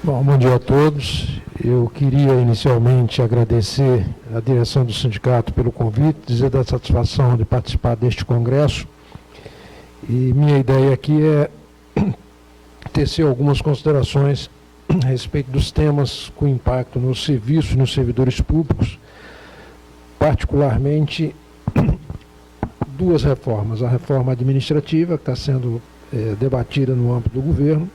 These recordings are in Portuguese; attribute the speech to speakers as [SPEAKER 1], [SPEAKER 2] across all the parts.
[SPEAKER 1] Bom dia a todos. Eu queria inicialmente agradecer à direção do sindicato pelo convite, dizer da satisfação de participar deste congresso. E minha ideia aqui é tecer algumas considerações a respeito dos temas com impacto nos serviços, nos servidores públicos, particularmente duas reformas. A reforma administrativa, que está sendo debatida no âmbito do governo,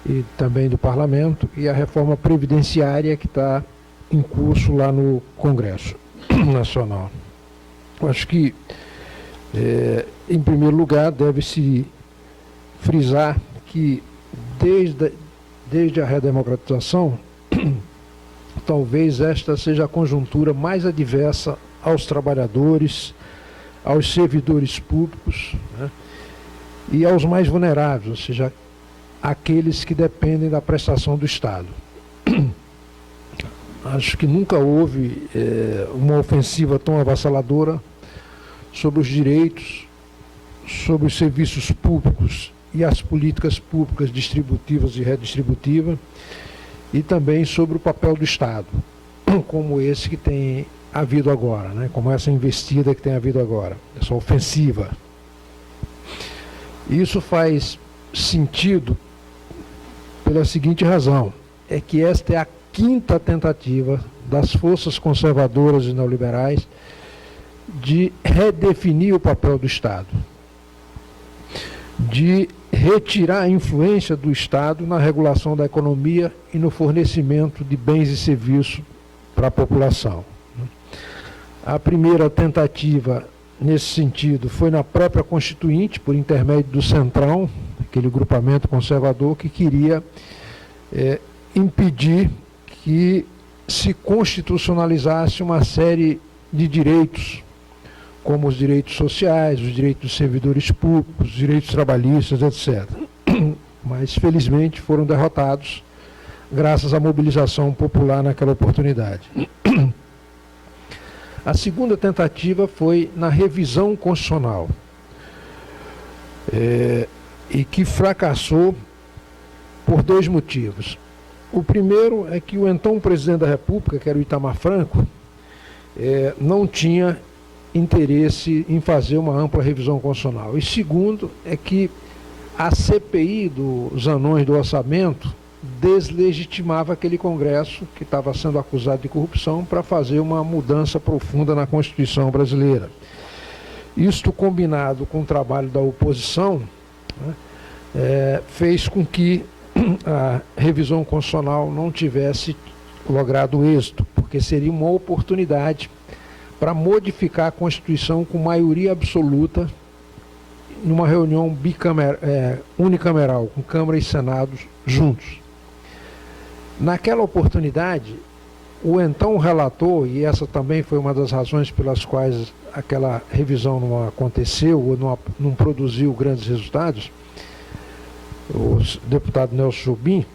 [SPEAKER 1] e também do Parlamento, e a reforma previdenciária que está em curso lá no Congresso Nacional. Eu acho que, em primeiro lugar, deve-se frisar que desde a redemocratização, talvez esta seja a conjuntura mais adversa aos trabalhadores, aos servidores públicos, né, e aos mais vulneráveis, ou seja, aqueles que dependem da prestação do Estado. Acho que nunca houve uma ofensiva tão avassaladora sobre os direitos, sobre os serviços públicos e as políticas públicas distributivas e redistributivas, e também sobre o papel do Estado, como esse que tem havido agora, né? Como essa investida que tem havido agora, essa ofensiva. Isso faz sentido pela seguinte razão, é que esta é a quinta tentativa das forças conservadoras e neoliberais de redefinir o papel do Estado, de retirar a influência do Estado na regulação da economia e no fornecimento de bens e serviços para a população. A primeira tentativa nesse sentido foi na própria Constituinte, por intermédio do Centrão, aquele grupamento conservador que queria impedir que se constitucionalizasse uma série de direitos, como os direitos sociais, os direitos dos servidores públicos, os direitos trabalhistas, etc. Mas, felizmente, foram derrotados graças à mobilização popular naquela oportunidade. A segunda tentativa foi na revisão constitucional, e que fracassou por dois motivos. O primeiro é que o então presidente da República, que era o Itamar Franco, não tinha interesse em fazer uma ampla revisão constitucional. E segundo é que a CPI dos anões do orçamento deslegitimava aquele Congresso que estava sendo acusado de corrupção para fazer uma mudança profunda na Constituição brasileira. Isto combinado com o trabalho da oposição, né, fez com que a revisão constitucional não tivesse logrado êxito, porque seria uma oportunidade para modificar a Constituição com maioria absoluta numa reunião unicameral, com Câmara e Senado juntos. Naquela oportunidade, o então relator, e essa também foi uma das razões pelas quais aquela revisão não aconteceu ou não produziu grandes resultados, o deputado Nelson Jobim,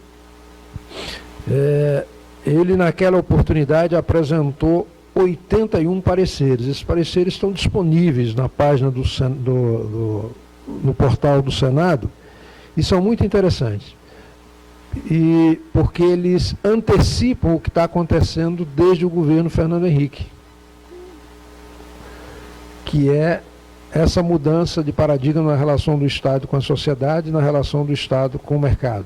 [SPEAKER 1] ele naquela oportunidade apresentou 81 pareceres. Esses pareceres estão disponíveis na página no portal do Senado e são muito interessantes. E porque eles antecipam o que está acontecendo desde o governo Fernando Henrique, que é essa mudança de paradigma na relação do Estado com a sociedade, na relação do Estado com o mercado.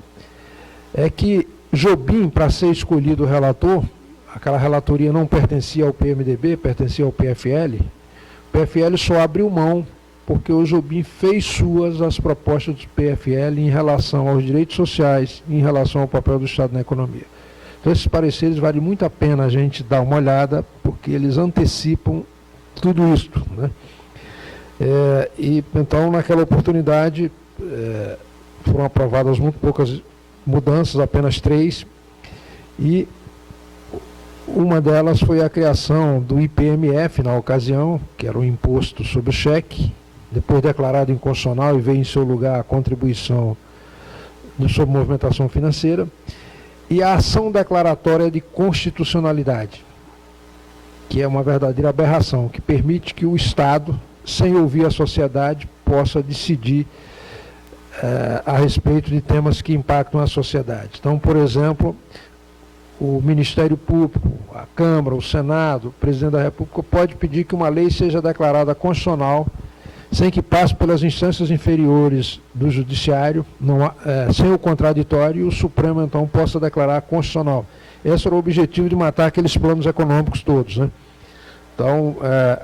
[SPEAKER 1] É que Jobim, para ser escolhido relator, aquela relatoria não pertencia ao PMDB, pertencia ao PFL, o PFL só abriu mão porque o Jobim fez suas as propostas do PFL em relação aos direitos sociais, em relação ao papel do Estado na economia. Então esses pareceres vale muito a pena a gente dar uma olhada, porque eles antecipam tudo isso, né? E então naquela oportunidade foram aprovadas muito poucas mudanças, apenas 3, e uma delas foi a criação do IPMF na ocasião, que era o imposto sobre o cheque, depois declarado inconstitucional e veio em seu lugar a contribuição sobre movimentação financeira, e a ação declaratória de constitucionalidade, que é uma verdadeira aberração, que permite que o Estado, sem ouvir a sociedade, possa decidir a respeito de temas que impactam a sociedade. Então, por exemplo, o Ministério Público, a Câmara, o Senado, o Presidente da República pode pedir que uma lei seja declarada constitucional sem que passe pelas instâncias inferiores do Judiciário, sem o contraditório, e o Supremo, então, possa declarar constitucional. Esse era o objetivo de matar aqueles planos econômicos todos, né? Então,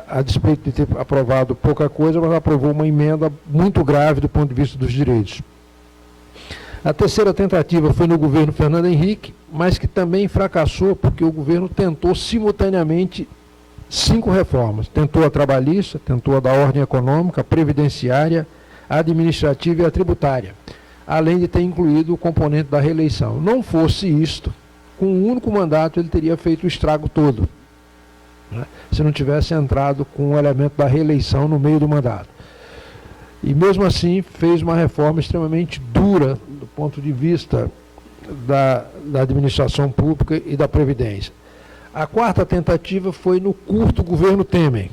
[SPEAKER 1] a despeito de ter aprovado pouca coisa, mas aprovou uma emenda muito grave do ponto de vista dos direitos. A terceira tentativa foi no governo Fernando Henrique, mas que também fracassou porque o governo tentou simultaneamente 5 reformas. Tentou a trabalhista, tentou a da ordem econômica, a previdenciária, a administrativa e a tributária, além de ter incluído o componente da reeleição. Não fosse isto, com um único mandato ele teria feito o estrago todo, né, se não tivesse entrado com o elemento da reeleição no meio do mandato. E mesmo assim fez uma reforma extremamente dura do ponto de vista da administração pública e da Previdência. A quarta tentativa foi no curto governo Temer,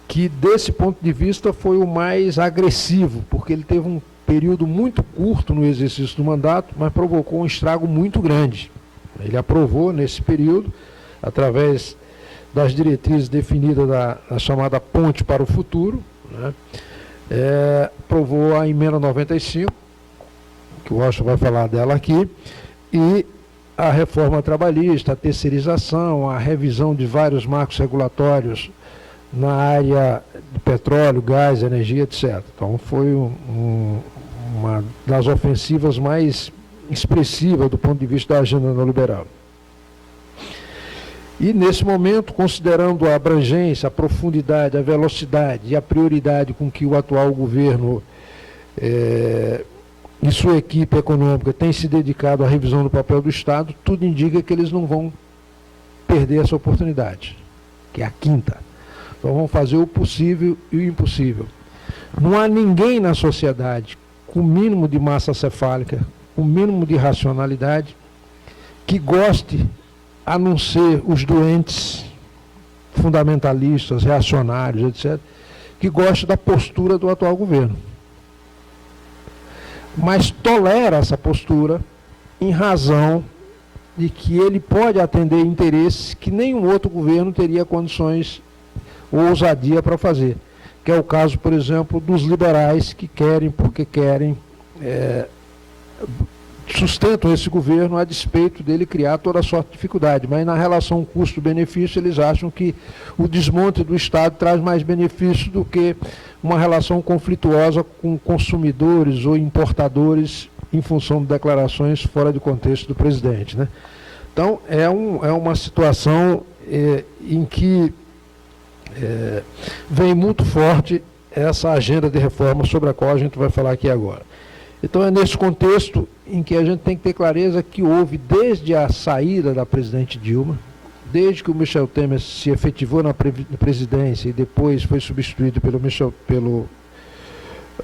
[SPEAKER 1] que desse ponto de vista foi o mais agressivo, porque ele teve um período muito curto no exercício do mandato, mas provocou um estrago muito grande. Ele aprovou nesse período, através das diretrizes definidas da chamada Ponte para o Futuro, né, aprovou a emenda 95, que o Washington vai falar dela aqui, e a reforma trabalhista, a terceirização, a revisão de vários marcos regulatórios na área de petróleo, gás, energia, etc. Então foi uma das ofensivas mais expressivas do ponto de vista da agenda neoliberal. E nesse momento, considerando a abrangência, a profundidade, a velocidade e a prioridade com que o atual governo e sua equipe econômica tem se dedicado à revisão do papel do Estado, tudo indica que eles não vão perder essa oportunidade, que é a quinta. Então vão fazer o possível e o impossível. Não há ninguém na sociedade com o mínimo de massa cefálica, com o mínimo de racionalidade, que goste, a não ser os doentes fundamentalistas, reacionários, etc., que goste da postura do atual governo. Mas tolera essa postura em razão de que ele pode atender interesses que nenhum outro governo teria condições ou ousadia para fazer, que é o caso, por exemplo, dos liberais que querem, porque querem, sustentam esse governo a despeito dele criar toda a sorte de dificuldade, mas na relação custo-benefício eles acham que o desmonte do Estado traz mais benefício do que uma relação conflituosa com consumidores ou importadores em função de declarações fora de contexto do presidente, né? Então é uma situação em que vem muito forte essa agenda de reforma sobre a qual a gente vai falar aqui agora. Então é nesse contexto em que a gente tem que ter clareza que houve, desde a saída da presidente Dilma, desde que o Michel Temer se efetivou na presidência e depois foi substituído pelo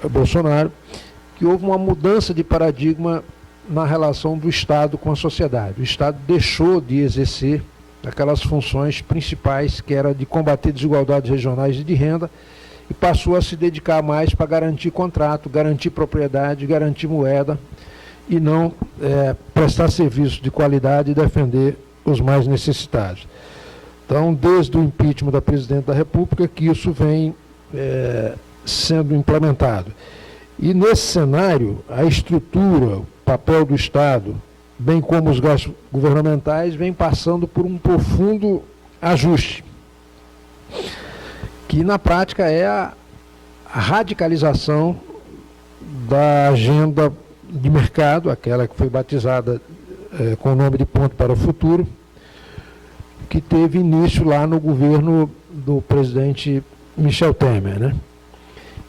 [SPEAKER 1] Bolsonaro, que houve uma mudança de paradigma na relação do Estado com a sociedade. O Estado deixou de exercer aquelas funções principais, que era de combater desigualdades regionais e de renda, e passou a se dedicar mais para garantir contrato, garantir propriedade, garantir moeda, e não prestar serviço de qualidade e defender os mais necessitados. Então, desde o impeachment da Presidente da República, que isso vem sendo implementado. E nesse cenário, a estrutura, o papel do Estado, bem como os gastos governamentais, vem passando por um profundo ajuste, que na prática é a radicalização da agenda de mercado, aquela que foi batizada com o nome de Ponte para o Futuro, que teve início lá no governo do presidente Michel Temer, né?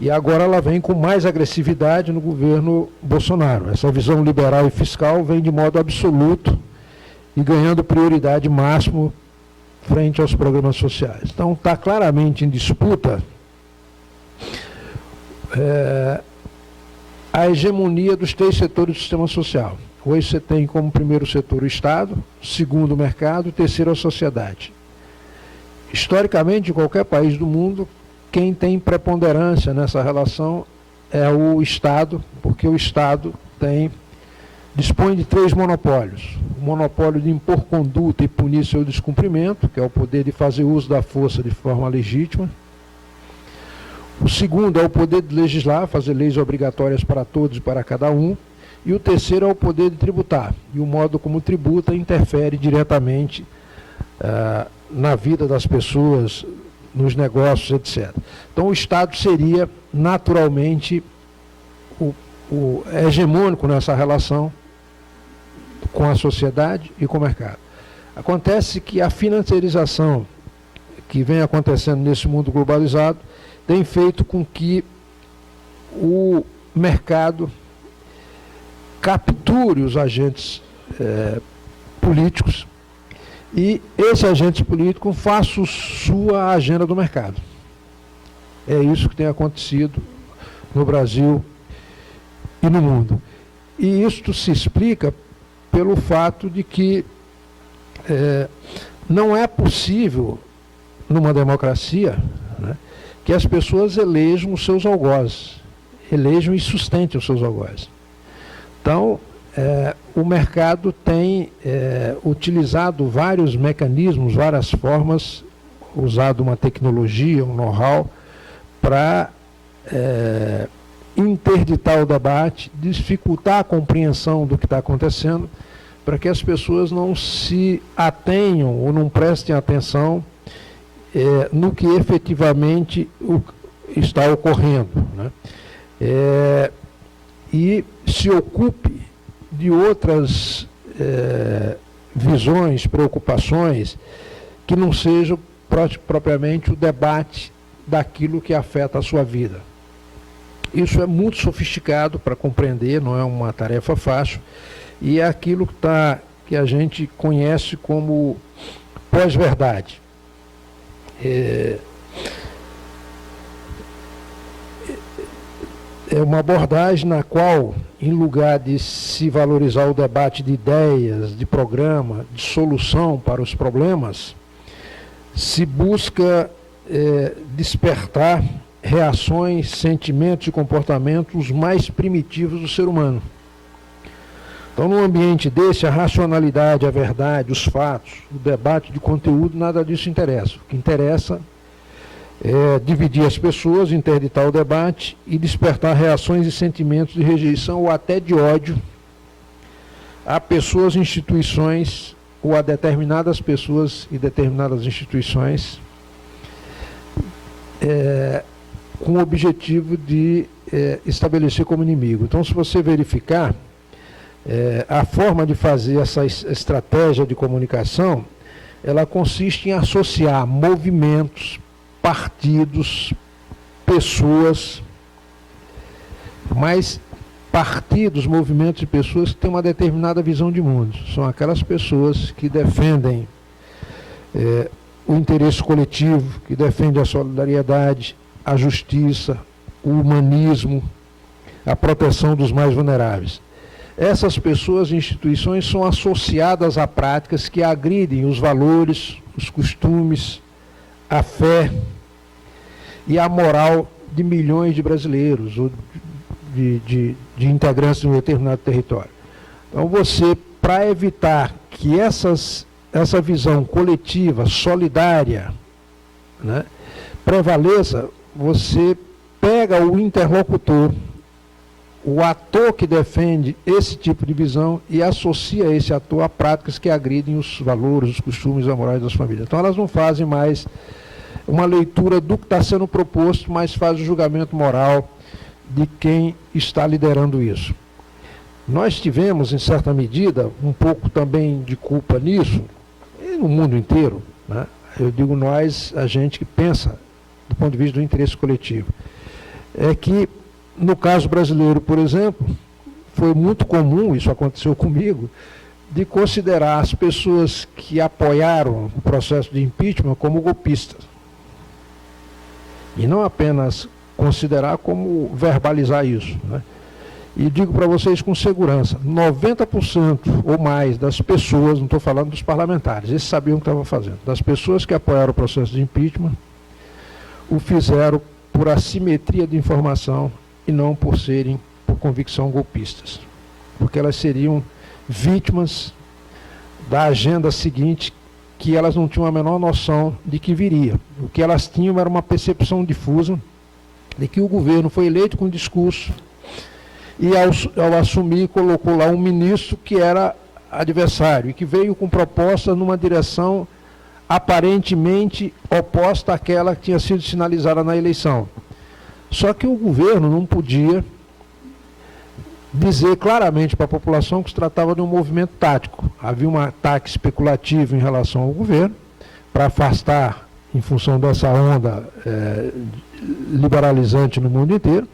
[SPEAKER 1] E agora ela vem com mais agressividade no governo Bolsonaro. Essa visão liberal e fiscal vem de modo absoluto e ganhando prioridade máxima frente aos programas sociais. Então está claramente em disputa a hegemonia dos 3 setores do sistema social. Hoje você tem como primeiro setor o Estado, segundo o mercado, terceiro a sociedade. Historicamente, em qualquer país do mundo, quem tem preponderância nessa relação é o Estado, porque o Estado dispõe de 3 monopólios. O monopólio de impor conduta e punir seu descumprimento, que é o poder de fazer uso da força de forma legítima. O segundo é o poder de legislar, fazer leis obrigatórias para todos e para cada um. E o terceiro é o poder de tributar. E o modo como tributa interfere diretamente na vida das pessoas, nos negócios, etc. Então o Estado seria naturalmente o hegemônico nessa relação com a sociedade e com o mercado. Acontece que a financiarização que vem acontecendo nesse mundo globalizado tem feito com que o mercado capture os agentes políticos e esse agente político faça sua agenda do mercado. É isso que tem acontecido no Brasil e no mundo. E isto se explica pelo fato de que não é possível, numa democracia, né, que as pessoas elejam os seus algozes, elejam e sustentem os seus algozes. Então, o mercado tem utilizado vários mecanismos, várias formas, usado uma tecnologia, um know-how, para interditar o debate, dificultar a compreensão do que está acontecendo, para que as pessoas não se atenham ou não prestem atenção no que efetivamente está ocorrendo, né? E se ocupe de outras visões, preocupações, que não sejam propriamente o debate daquilo que afeta a sua vida. Isso é muito sofisticado para compreender, não é uma tarefa fácil, e é aquilo que a gente conhece como pós-verdade. É uma abordagem na qual, em lugar de se valorizar o debate de ideias, de programa, de solução para os problemas, se busca despertar reações, sentimentos e comportamentos mais primitivos do ser humano. Então, num ambiente desse, a racionalidade, a verdade, os fatos, o debate de conteúdo, nada disso interessa. O que interessa é dividir as pessoas, interditar o debate e despertar reações e sentimentos de rejeição ou até de ódio a pessoas, instituições ou a determinadas pessoas e determinadas instituições, com o objetivo de estabelecer como inimigo. Então, se você verificar, a forma de fazer essa estratégia de comunicação, ela consiste em associar movimentos, partidos, pessoas, mas partidos, movimentos e pessoas que têm uma determinada visão de mundo. São aquelas pessoas que defendem o interesse coletivo, que defendem a solidariedade, a justiça, o humanismo, a proteção dos mais vulneráveis. Essas pessoas e instituições são associadas a práticas que agridem os valores, os costumes, a fé e a moral de milhões de brasileiros ou de integrantes de um determinado território. Então você, para evitar que essa visão coletiva, solidária, né, prevaleça, você pega o interlocutor, o ator que defende esse tipo de visão e associa esse ator a práticas que agridem os valores, os costumes, a moral das famílias. Então elas não fazem mais uma leitura do que está sendo proposto, mas fazem o julgamento moral de quem está liderando isso. Nós tivemos, em certa medida, um pouco também de culpa nisso, e no mundo inteiro, né? Eu digo nós, a gente que pensa do ponto de vista do interesse coletivo, é que no caso brasileiro, por exemplo, foi muito comum, isso aconteceu comigo, de considerar as pessoas que apoiaram o processo de impeachment como golpistas. E não apenas considerar, como verbalizar isso, né? E digo para vocês com segurança, 90% ou mais das pessoas, não estou falando dos parlamentares, esses sabiam o que estavam fazendo, das pessoas que apoiaram o processo de impeachment, o fizeram por assimetria de informação e não por convicção golpistas, porque elas seriam vítimas da agenda seguinte, que elas não tinham a menor noção de que viria. O que elas tinham era uma percepção difusa de que o governo foi eleito com discurso e ao assumir colocou lá um ministro que era adversário e que veio com propostas numa direção aparentemente oposta àquela que tinha sido sinalizada na eleição. Só que o governo não podia dizer claramente para a população que se tratava de um movimento tático. Havia um ataque especulativo em relação ao governo, para afastar, em função dessa onda liberalizante no mundo inteiro,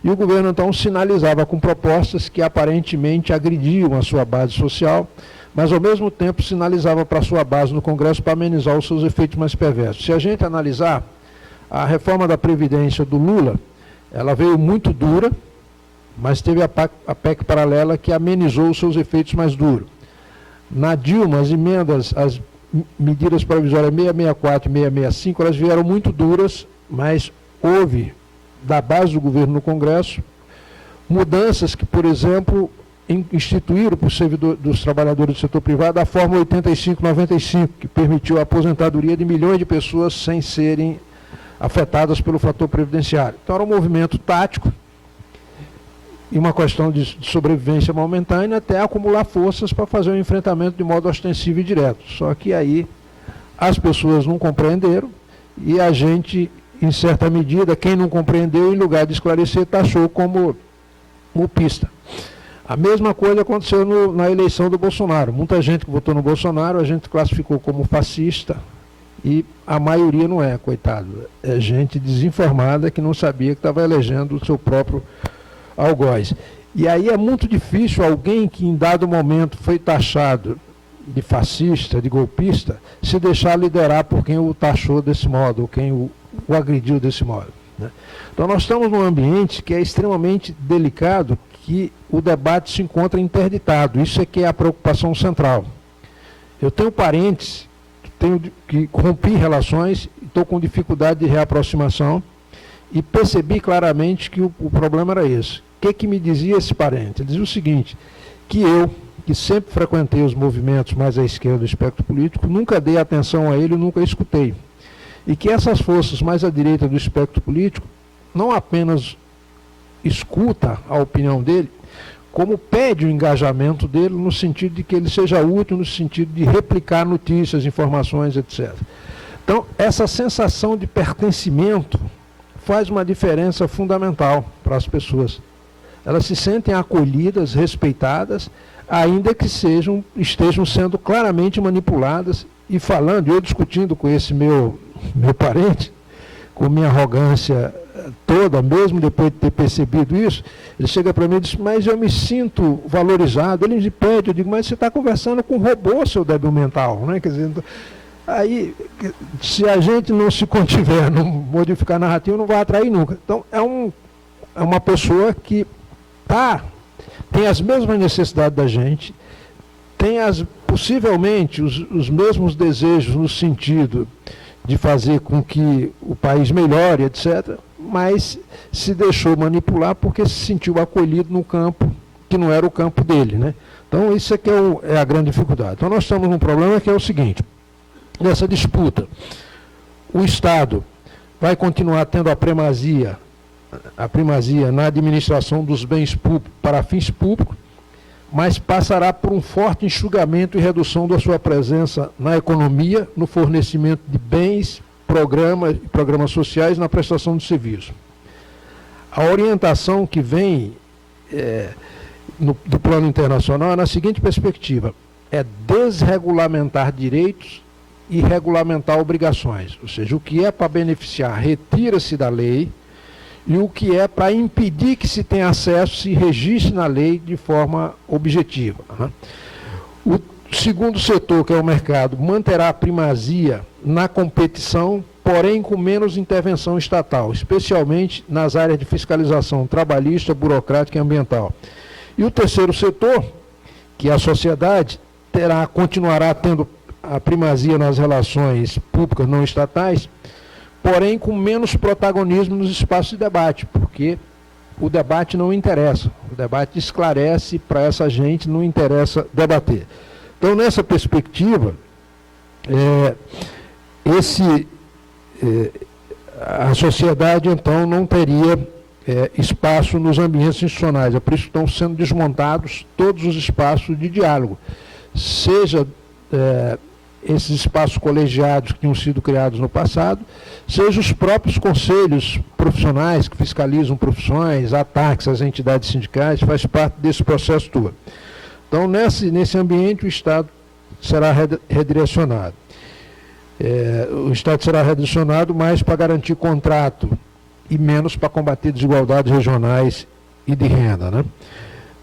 [SPEAKER 1] e o governo então sinalizava com propostas que aparentemente agrediam a sua base social, mas ao mesmo tempo sinalizava para a sua base no Congresso para amenizar os seus efeitos mais perversos. Se a gente analisar, a reforma da Previdência do Lula, ela veio muito dura, mas teve a PEC paralela que amenizou os seus efeitos mais duros. Na Dilma, as emendas, as medidas provisórias 664 e 665, elas vieram muito duras, mas houve, da base do governo no Congresso, mudanças que, por exemplo, instituíram para dos trabalhadores do setor privado a Fórmula 8595, que permitiu a aposentadoria de milhões de pessoas sem serem afetadas pelo fator previdenciário. Então era um movimento tático e uma questão de sobrevivência momentânea até acumular forças para fazer um enfrentamento de modo ostensivo e direto. Só que aí as pessoas não compreenderam e a gente, em certa medida, quem não compreendeu, em lugar de esclarecer, taxou como golpista. A mesma coisa aconteceu na eleição do Bolsonaro. Muita gente que votou no Bolsonaro, a gente classificou como fascista e a maioria não é, coitado. É gente desinformada que não sabia que estava elegendo o seu próprio algoz. E aí é muito difícil alguém que em dado momento foi taxado de fascista, de golpista, se deixar liderar por quem o taxou desse modo, ou quem o agrediu desse modo, né? Então nós estamos num ambiente que é extremamente delicado, que o debate se encontra interditado. Isso é que é a preocupação central. Eu tenho parentes que rompi relações, estou com dificuldade de reaproximação e percebi claramente que o problema era esse. O que me dizia esse parente? Ele dizia o seguinte, que eu, que sempre frequentei os movimentos mais à esquerda do espectro político, nunca dei atenção a ele, nunca escutei. E que essas forças mais à direita do espectro político não apenas escuta a opinião dele, como pede o engajamento dele no sentido de que ele seja útil, no sentido de replicar notícias, informações, etc. Então, essa sensação de pertencimento faz uma diferença fundamental para as pessoas. Elas se sentem acolhidas, respeitadas, ainda que estejam sendo claramente manipuladas. E falando, eu discutindo com esse meu parente, com minha arrogância toda, mesmo depois de ter percebido isso, ele chega para mim e diz, mas eu me sinto valorizado. Ele me pede, eu digo, mas você está conversando com um robô, seu débil mental, né? Quer dizer, aí, se a gente não se contiver, não modificar a narrativa, não vai atrair nunca. Então, é uma pessoa que tem as mesmas necessidades da gente, tem possivelmente os mesmos desejos no sentido de fazer com que o país melhore, etc., mas se deixou manipular porque se sentiu acolhido num campo que não era o campo dele, né? Então, isso é que é a grande dificuldade. Então, nós estamos num problema que é o seguinte, nessa disputa, o Estado vai continuar tendo a primazia na administração dos bens públicos para fins públicos, mas passará por um forte enxugamento e redução da sua presença na economia, no fornecimento de bens, programas sociais, na prestação de serviços. A orientação que vem do plano internacional é na seguinte perspectiva, é desregulamentar direitos e regulamentar obrigações, ou seja, o que é para beneficiar retira-se da lei e o que é para impedir que se tenha acesso se registre na lei de forma objetiva, né? O segundo setor, que é o mercado, manterá a primazia na competição, porém com menos intervenção estatal, especialmente nas áreas de fiscalização trabalhista, burocrática e ambiental. E o terceiro setor, que é a sociedade, continuará tendo a primazia nas relações públicas não estatais, porém com menos protagonismo nos espaços de debate, porque o debate não interessa. O debate esclarece, para essa gente não interessa debater. Então, nessa perspectiva, a sociedade, então, não teria espaço nos ambientes institucionais. É por isso que estão sendo desmontados todos os espaços de diálogo. Seja esses espaços colegiados que tinham sido criados no passado, seja os próprios conselhos profissionais que fiscalizam profissões, ataques às entidades sindicais, faz parte desse processo todo. Então, nesse ambiente, o Estado será redirecionado. O Estado será redirecionado mais para garantir contrato e menos para combater desigualdades regionais e de renda, né?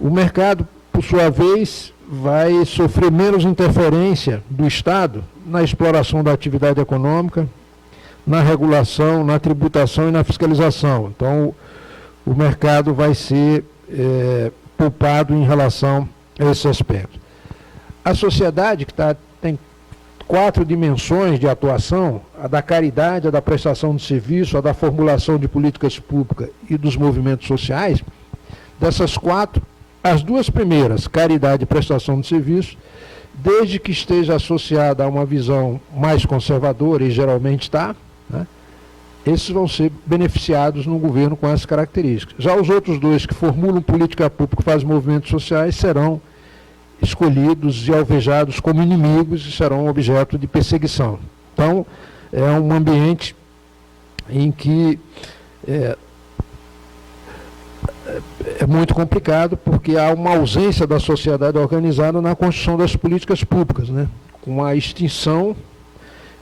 [SPEAKER 1] O mercado, por sua vez, vai sofrer menos interferência do Estado na exploração da atividade econômica, na regulação, na tributação e na fiscalização. Então, o mercado vai ser poupado em relação a esse aspecto. A sociedade, que tem 4 dimensões de atuação, a da caridade, a da prestação de serviço, a da formulação de políticas públicas e dos movimentos sociais, dessas 4, as 2 primeiras, caridade e prestação de serviço, desde que esteja associada a uma visão mais conservadora, e geralmente está, né, esses vão ser beneficiados no governo com essas características. Já os outros 2, que formulam política pública e fazem movimentos sociais, serão escolhidos e alvejados como inimigos e serão objeto de perseguição. Então, é um ambiente em que é muito complicado, porque há uma ausência da sociedade organizada na construção das políticas públicas, né? Com a extinção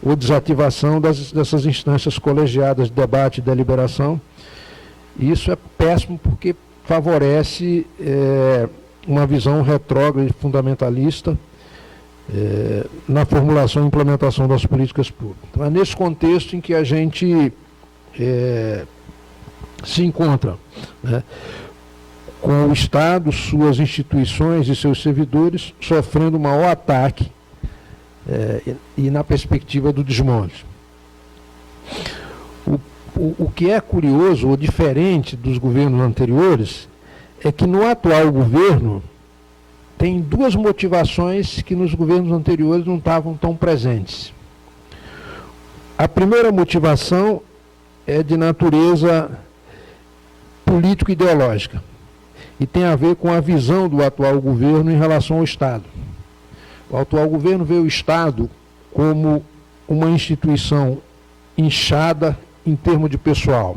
[SPEAKER 1] ou desativação dessas instâncias colegiadas de debate e deliberação. E isso é péssimo, porque favorece uma visão retrógrada e fundamentalista na formulação e implementação das políticas públicas. Então, é nesse contexto em que a gente se encontra, né, com o Estado, suas instituições e seus servidores sofrendo o maior ataque e na perspectiva do desmonte. O que é curioso ou diferente dos governos anteriores é que no atual governo tem 2 motivações que nos governos anteriores não estavam tão presentes. A primeira motivação é de natureza político-ideológica e tem a ver com a visão do atual governo em relação ao Estado. O atual governo vê o Estado como uma instituição inchada em termos de pessoal,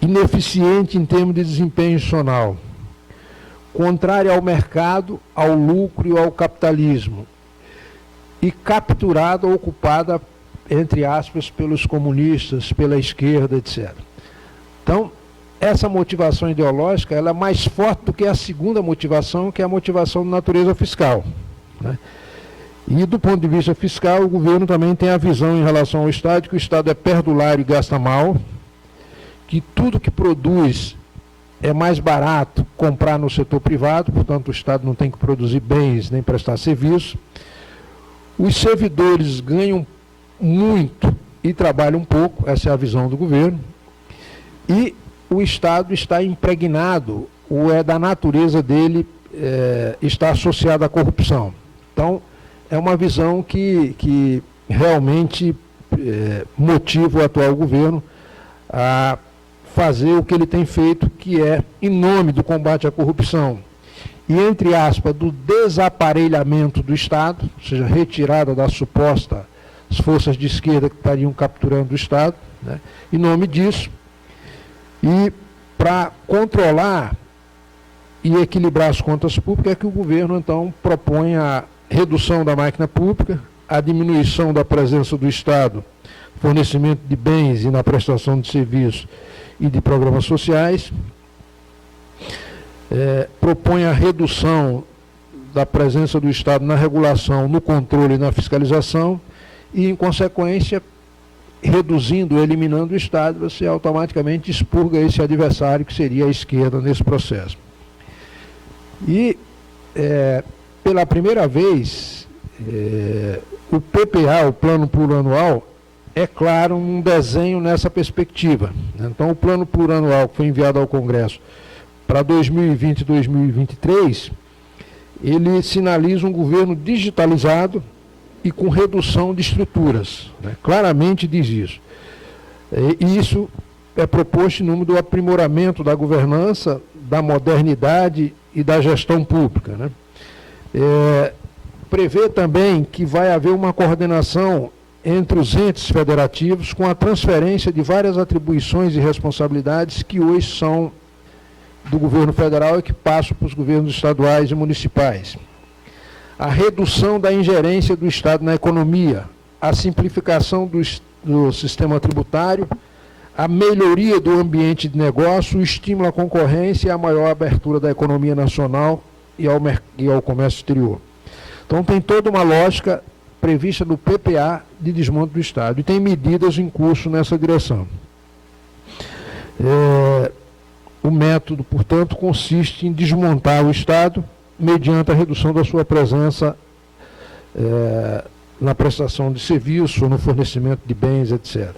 [SPEAKER 1] ineficiente em termos de desempenho institucional, contrária ao mercado, ao lucro e ao capitalismo, e capturada ou ocupada, entre aspas, pelos comunistas, pela esquerda, etc. Então, essa motivação ideológica ela é mais forte do que a segunda motivação, que é a motivação de natureza fiscal, né? E do ponto de vista fiscal, o governo também tem a visão em relação ao Estado, que o Estado é perdulário e gasta mal, que tudo que produz é mais barato comprar no setor privado, portanto o Estado não tem que produzir bens nem prestar serviço. Os servidores ganham muito e trabalham pouco, essa é a visão do governo. E o Estado está impregnado, ou é da natureza dele, está associado à corrupção. Então, é uma visão que realmente motiva o atual governo a fazer o que ele tem feito, que é, em nome do combate à corrupção e, entre aspas, do desaparelhamento do Estado, ou seja, retirada das supostas forças de esquerda que estariam capturando o Estado, né? Em nome disso, e para controlar e equilibrar as contas públicas, é que o governo, então, propõe a redução da máquina pública, a diminuição da presença do Estado, fornecimento de bens e na prestação de serviços e de programas sociais, propõe a redução da presença do Estado na regulação, no controle e na fiscalização e, em consequência, reduzindo, eliminando o Estado, você automaticamente expurga esse adversário que seria a esquerda nesse processo. E, pela primeira vez, o PPA, o Plano Plurianual, é claro, um desenho nessa perspectiva. Então, o plano plurianual que foi enviado ao Congresso para 2020 e 2023, ele sinaliza um governo digitalizado e com redução de estruturas, né? Claramente diz isso. E isso é proposto em nome do aprimoramento da governança, da modernidade e da gestão pública, né? Prevê também que vai haver uma coordenação entre os entes federativos com a transferência de várias atribuições e responsabilidades que hoje são do governo federal e que passam para os governos estaduais e municipais. A redução da ingerência do Estado na economia, a simplificação do sistema tributário, a melhoria do ambiente de negócio, o estímulo à concorrência e a maior abertura da economia nacional e ao comércio exterior. Então tem toda uma lógica prevista no PPA de desmonte do Estado e tem medidas em curso nessa direção. O método, portanto, consiste em desmontar o Estado mediante a redução da sua presença na prestação de serviços ou no fornecimento de bens, etc.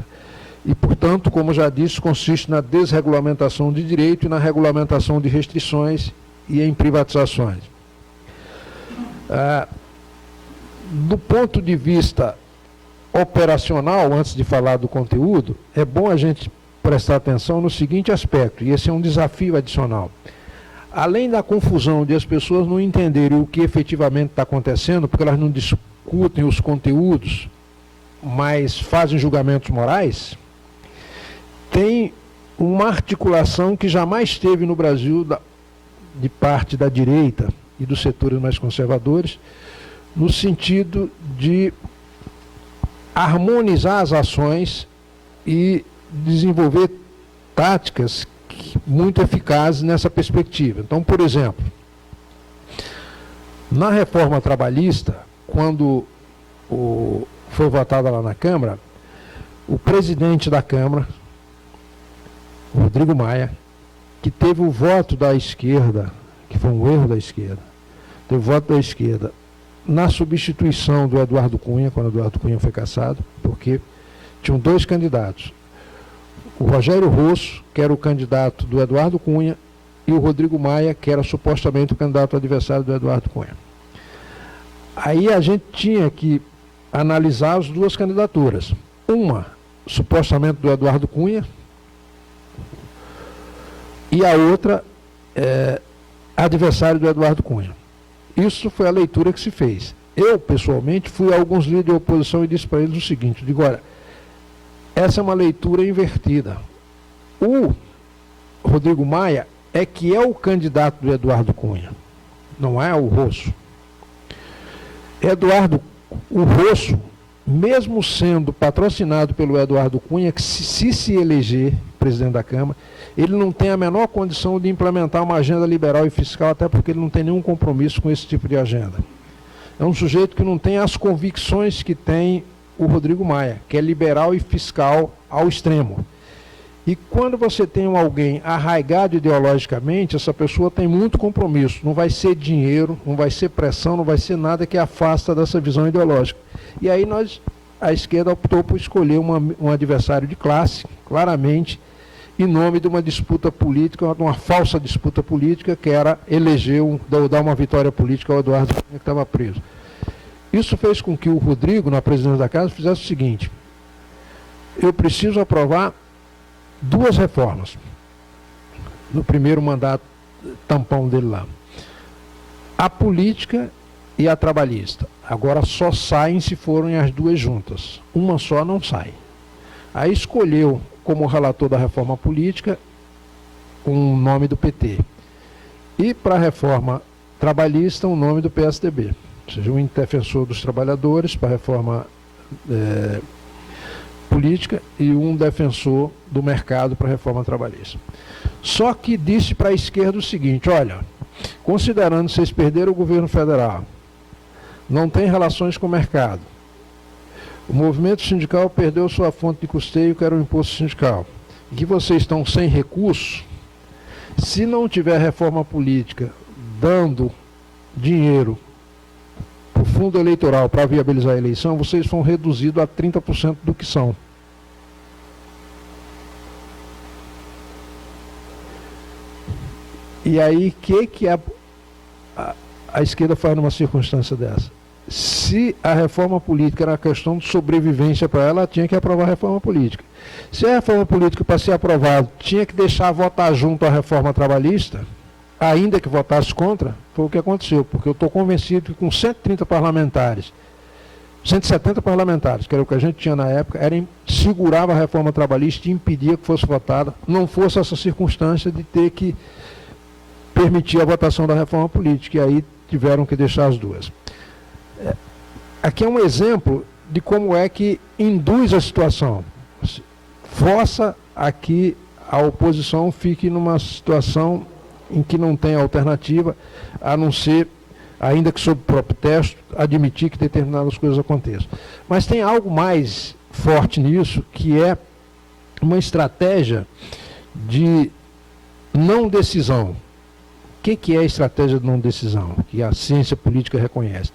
[SPEAKER 1] E, portanto, como já disse, consiste na desregulamentação de direito e na regulamentação de restrições e em privatizações. Do ponto de vista operacional, antes de falar do conteúdo, é bom a gente prestar atenção no seguinte aspecto, e esse é um desafio adicional. Além da confusão de as pessoas não entenderem o que efetivamente está acontecendo, porque elas não discutem os conteúdos, mas fazem julgamentos morais, tem uma articulação que jamais teve no Brasil de parte da direita e dos setores mais conservadores, no sentido de harmonizar as ações e desenvolver táticas muito eficazes nessa perspectiva. Então, por exemplo, na reforma trabalhista, quando foi votada lá na Câmara, o presidente da Câmara, Rodrigo Maia, que teve o voto da esquerda, que foi um erro da esquerda, teve o voto da esquerda na substituição do Eduardo Cunha, quando o Eduardo Cunha foi cassado, porque tinham dois candidatos. O Rogério Rosso, que era o candidato do Eduardo Cunha, e o Rodrigo Maia, que era supostamente o candidato adversário do Eduardo Cunha. Aí a gente tinha que analisar as duas candidaturas. Uma, supostamente do Eduardo Cunha, e a outra, adversário do Eduardo Cunha. Isso foi a leitura que se fez. Eu, pessoalmente, fui a alguns líderes de oposição e disse para eles o seguinte, digo, olha, essa é uma leitura invertida. O Rodrigo Maia é que é o candidato do Eduardo Cunha, não é o Rosso. O Rosso, mesmo sendo patrocinado pelo Eduardo Cunha, que se eleger presidente da Câmara, ele não tem a menor condição de implementar uma agenda liberal e fiscal, até porque ele não tem nenhum compromisso com esse tipo de agenda. É um sujeito que não tem as convicções que tem o Rodrigo Maia, que é liberal e fiscal ao extremo. E quando você tem alguém arraigado ideologicamente, essa pessoa tem muito compromisso. Não vai ser dinheiro, não vai ser pressão, não vai ser nada que afasta dessa visão ideológica. E aí a esquerda optou por escolher um adversário de classe, claramente, em nome de uma disputa política, de uma falsa disputa política, que era eleger, dar uma vitória política ao Eduardo Cunha, que estava preso. Isso fez com que o Rodrigo, na presidência da Casa, fizesse o seguinte: eu preciso aprovar duas reformas no primeiro mandato tampão dele lá. A política e a trabalhista. Agora só saem se forem as duas juntas. Uma só não sai. Aí escolheu como relator da reforma política um nome do PT. E para a reforma trabalhista um nome do PSDB. Ou seja, um defensor dos trabalhadores para a reforma política e um defensor do mercado para a reforma trabalhista. Só que disse para a esquerda o seguinte: olha, considerando que vocês perderam o governo federal, não tem relações com o mercado, o movimento sindical perdeu sua fonte de custeio, que era o imposto sindical, e que vocês estão sem recursos, se não tiver reforma política dando dinheiro para o fundo eleitoral para viabilizar a eleição, vocês vão reduzidos a 30% do que são. E aí, que a esquerda faz numa circunstância dessa? Se a reforma política era uma questão de sobrevivência para ela tinha que aprovar a reforma política. Se a reforma política, para ser aprovada, tinha que deixar votar junto à reforma trabalhista, ainda que votasse contra, foi o que aconteceu, porque eu estou convencido que com 130 parlamentares, 170 parlamentares, que era o que a gente tinha na época, segurava a reforma trabalhista e impedia que fosse votada, não fosse essa circunstância de ter que permitir a votação da reforma política, e aí tiveram que deixar as duas. Aqui é um exemplo de como é que induz a situação, força a que a oposição fique numa situação em que não tem alternativa, a não ser, ainda que sob protesto, admitir que determinadas coisas aconteçam. Mas tem algo mais forte nisso, que é uma estratégia de não decisão. O que é a estratégia de não decisão? Que a ciência política reconhece.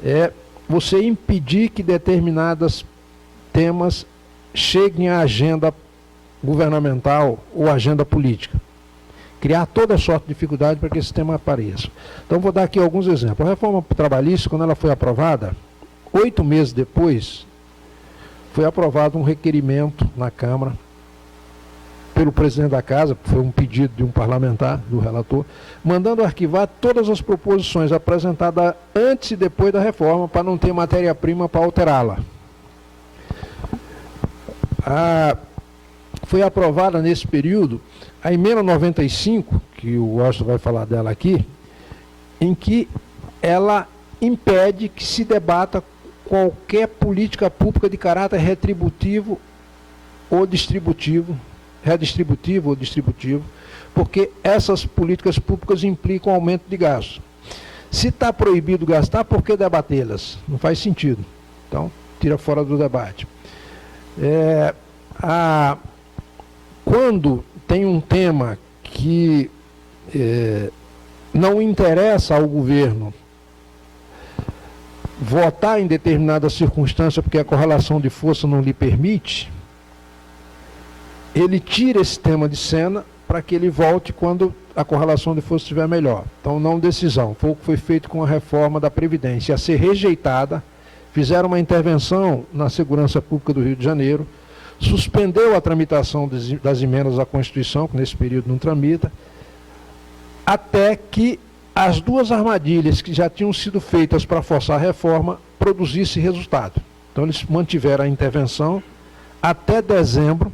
[SPEAKER 1] É você impedir que determinados temas cheguem à agenda governamental ou agenda política. Criar toda sorte de dificuldade para que esse tema apareça. Então, vou dar aqui alguns exemplos. A reforma trabalhista, quando ela foi aprovada, 8 meses depois, foi aprovado um requerimento na Câmara, pelo presidente da Casa, foi um pedido de um parlamentar, do relator, mandando arquivar todas as proposições apresentadas antes e depois da reforma, para não ter matéria-prima para alterá-la. Foi aprovada nesse período a emenda 95, que o Washington vai falar dela aqui, em que ela impede que se debata qualquer política pública de caráter redistributivo ou distributivo, porque essas políticas públicas implicam aumento de gastos. Se está proibido gastar, por que debatê-las? Não faz sentido. Então, tira fora do debate. Quando tem um tema que não interessa ao governo votar em determinada circunstância porque a correlação de força não lhe permite, ele tira esse tema de cena para que ele volte quando a correlação de força estiver melhor. Então, não decisão. Foi o que foi feito com a reforma da Previdência. A ser rejeitada, fizeram uma intervenção na segurança pública do Rio de Janeiro, suspendeu a tramitação das emendas à Constituição, que nesse período não tramita, até que as duas armadilhas que já tinham sido feitas para forçar a reforma produzissem resultado. Então, eles mantiveram a intervenção até dezembro,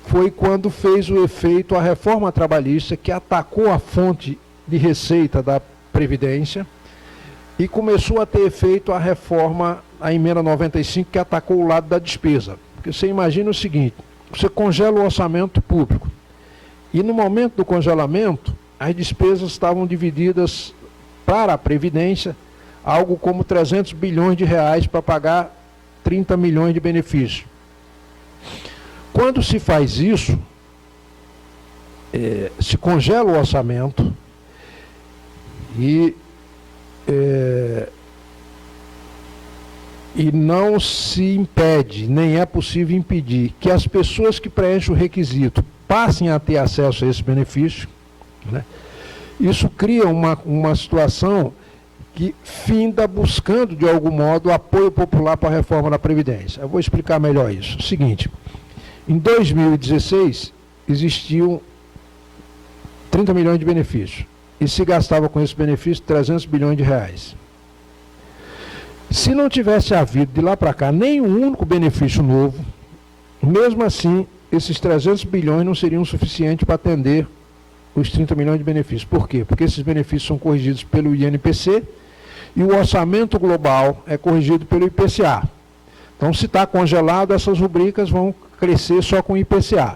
[SPEAKER 1] foi quando fez o efeito a reforma trabalhista, que atacou a fonte de receita da Previdência e começou a ter efeito a reforma, a emenda 95, que atacou o lado da despesa. Porque você imagina o seguinte, você congela o orçamento público e no momento do congelamento, as despesas estavam divididas para a Previdência, algo como 300 bilhões de reais para pagar 30 milhões de benefícios. Quando se faz isso, se congela o orçamento e não se impede, nem é possível impedir, que as pessoas que preenchem o requisito passem a ter acesso a esse benefício, né? Isso cria uma situação que finda buscando, de algum modo, o apoio popular para a reforma da Previdência. Eu vou explicar melhor isso. O seguinte, em 2016, existiam 30 milhões de benefícios, e se gastava com esse benefício 300 bilhões de reais. Se não tivesse havido de lá para cá nenhum único benefício novo, mesmo assim, esses 300 bilhões não seriam suficientes para atender os 30 milhões de benefícios. Por quê? Porque esses benefícios são corrigidos pelo INPC e o orçamento global é corrigido pelo IPCA. Então, se está congelado, essas rubricas vão crescer só com o IPCA.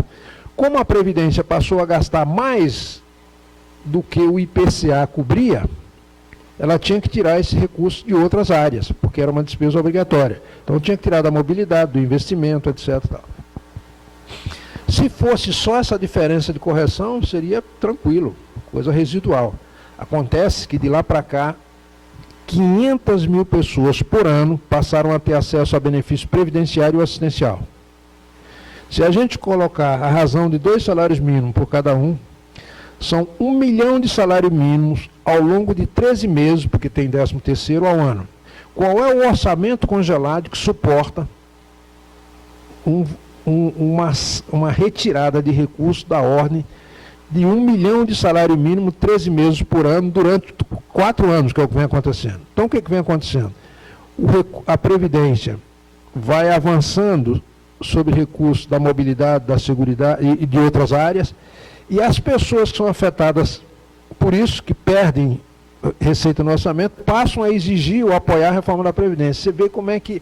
[SPEAKER 1] Como a Previdência passou a gastar mais do que o IPCA cobria, ela tinha que tirar esse recurso de outras áreas, porque era uma despesa obrigatória. Então, tinha que tirar da mobilidade, do investimento, etc. Se fosse só essa diferença de correção, seria tranquilo, coisa residual. Acontece que de lá para cá, 500 mil pessoas por ano passaram a ter acesso a benefício previdenciário e assistencial. Se a gente colocar a razão de 2 salários mínimos por cada um, São 1 milhão de salários mínimos ao longo de 13 meses, porque tem 13º ao ano. Qual é o orçamento congelado que suporta uma retirada de recursos da ordem de 1 milhão de salário mínimo, 13 meses por ano, durante 4 anos, que é o que vem acontecendo? Então, o que vem acontecendo? A Previdência vai avançando sobre recursos da mobilidade, da seguridade e de outras áreas, e as pessoas que são afetadas por isso, que perdem receita no orçamento, passam a exigir ou apoiar a reforma da Previdência. Você vê como é que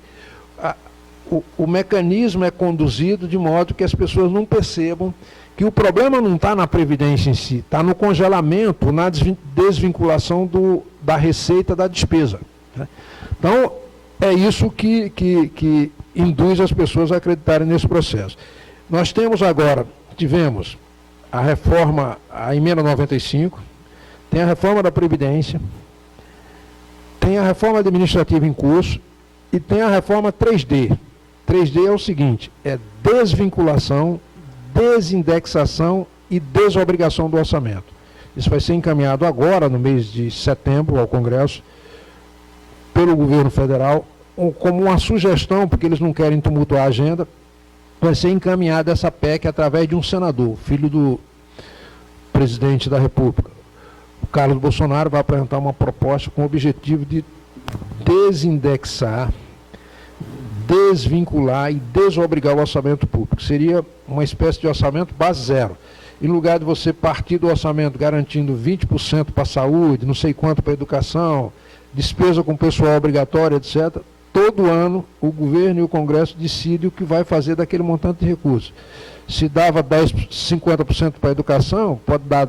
[SPEAKER 1] o mecanismo é conduzido de modo que as pessoas não percebam que o problema não está na Previdência em si, está no congelamento, na desvinculação da receita da despesa, né? Então, é isso que induz as pessoas a acreditarem nesse processo. Nós tivemos a reforma, a emenda 95, tem a reforma da Previdência, tem a reforma administrativa em curso e tem a reforma 3D. 3D é o seguinte, é desvinculação, desindexação e desobrigação do orçamento. Isso vai ser encaminhado agora, no mês de setembro, ao Congresso, pelo governo federal, como uma sugestão, porque eles não querem tumultuar a agenda, vai ser encaminhada essa PEC através de um senador, filho do presidente da República. O Carlos Bolsonaro vai apresentar uma proposta com o objetivo de desindexar, desvincular e desobrigar o orçamento público. Seria uma espécie de orçamento base zero. Em lugar de você partir do orçamento garantindo 20% para a saúde, não sei quanto para a educação, despesa com pessoal obrigatório, etc., todo ano o governo e o Congresso decidem o que vai fazer daquele montante de recursos. Se dava 50% para a educação, pode dar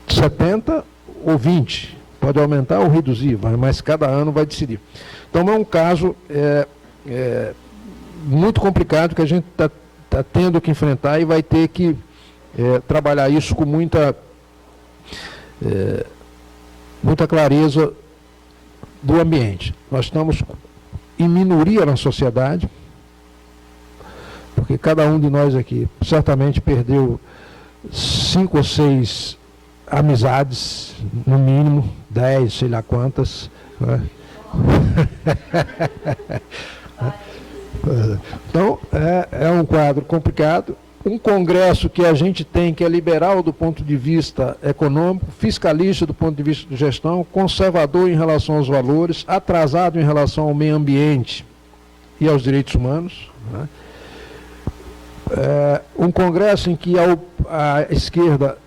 [SPEAKER 1] 70% ou 20%. Pode aumentar ou reduzir, mas cada ano vai decidir. Então é um caso muito complicado que a gente está tendo que enfrentar e vai ter que trabalhar isso com muita clareza do ambiente. Nós estamos em minoria na sociedade, porque cada um de nós aqui certamente perdeu 5 ou 6 amizades, no mínimo 10, sei lá quantas, né? Então, é um quadro complicado. Um Congresso que a gente tem, que é liberal do ponto de vista econômico, fiscalista do ponto de vista de gestão, conservador em relação aos valores, atrasado em relação ao meio ambiente e aos direitos humanos, né? Um Congresso em que a esquerda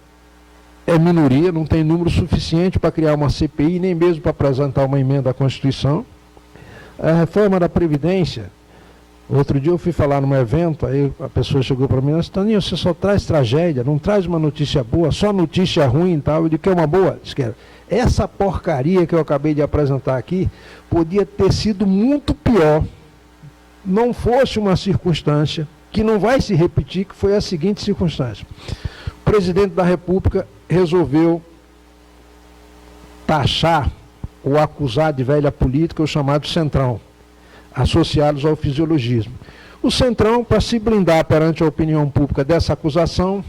[SPEAKER 1] é minoria, não tem número suficiente para criar uma CPI, nem mesmo para apresentar uma emenda à Constituição. A reforma da Previdência, outro dia eu fui falar num evento, aí a pessoa chegou para mim, Toninho, você só traz tragédia, não traz uma notícia boa, só notícia ruim e tal. Eu digo que é uma boa. Essa porcaria que eu acabei de apresentar aqui podia ter sido muito pior, não fosse uma circunstância que não vai se repetir, que foi a seguinte circunstância. O presidente da República resolveu taxar ou acusar de velha política o chamado Centrão, associados ao fisiologismo. O Centrão, para se blindar perante a opinião pública dessa acusação,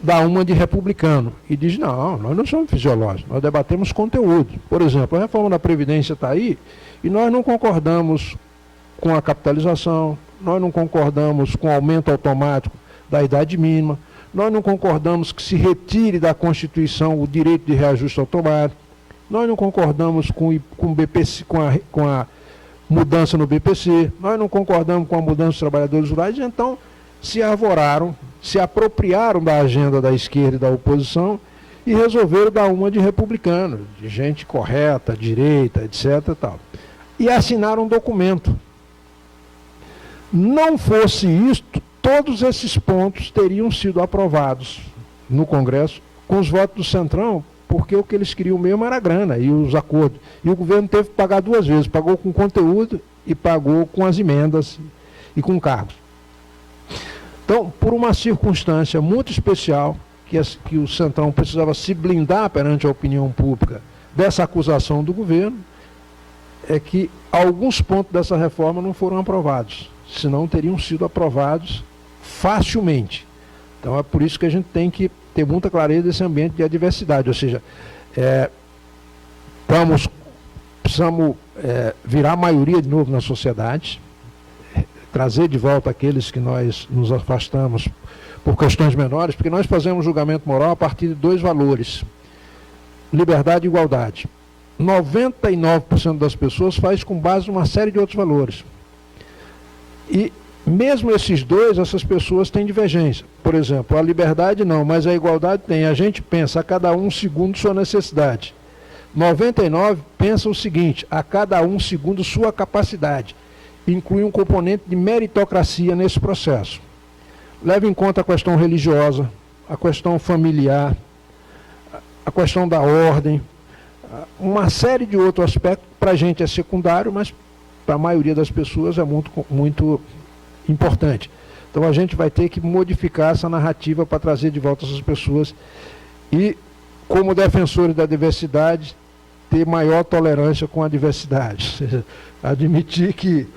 [SPEAKER 1] dá uma de republicano e diz, não, nós não somos fisiológicos, nós debatemos conteúdo. Por exemplo, a reforma da Previdência está aí e nós não concordamos com a capitalização, nós não concordamos com o aumento automático da idade mínima, nós não concordamos que se retire da Constituição o direito de reajuste automático, nós não concordamos com o BPC, com a mudança no BPC, nós não concordamos com a mudança dos trabalhadores rurais, então se arvoraram, se apropriaram da agenda da esquerda e da oposição e resolveram dar uma de republicano, de gente correta, direita, etc. Tal. E assinaram um documento. Não fosse isto, todos esses pontos teriam sido aprovados no Congresso com os votos do Centrão, porque o que eles queriam mesmo era a grana e os acordos. E o governo teve que pagar 2 vezes, pagou com conteúdo e pagou com as emendas e com cargos. Então, por uma circunstância muito especial, que o Centrão precisava se blindar perante a opinião pública dessa acusação do governo, é que alguns pontos dessa reforma não foram aprovados, senão teriam sido aprovados facilmente. Então é por isso que a gente tem que ter muita clareza desse ambiente de adversidade, ou seja, precisamos virar a maioria de novo na sociedade, trazer de volta aqueles que nós nos afastamos por questões menores, porque nós fazemos julgamento moral a partir de 2 valores, liberdade e igualdade. 99% das pessoas faz com base em uma série de outros valores. E mesmo esses 2, essas pessoas têm divergência. Por exemplo, a liberdade não, mas a igualdade tem. A gente pensa a cada um segundo sua necessidade. 99 pensa o seguinte, a cada um segundo sua capacidade. Inclui um componente de meritocracia nesse processo. Leva em conta a questão religiosa, a questão familiar, a questão da ordem, uma série de outros aspectos. Para a gente é secundário, mas para a maioria das pessoas é muito importante. Então a gente vai ter que modificar essa narrativa para trazer de volta essas pessoas e, como defensores da diversidade, ter maior tolerância com a diversidade. Ou seja, admitir que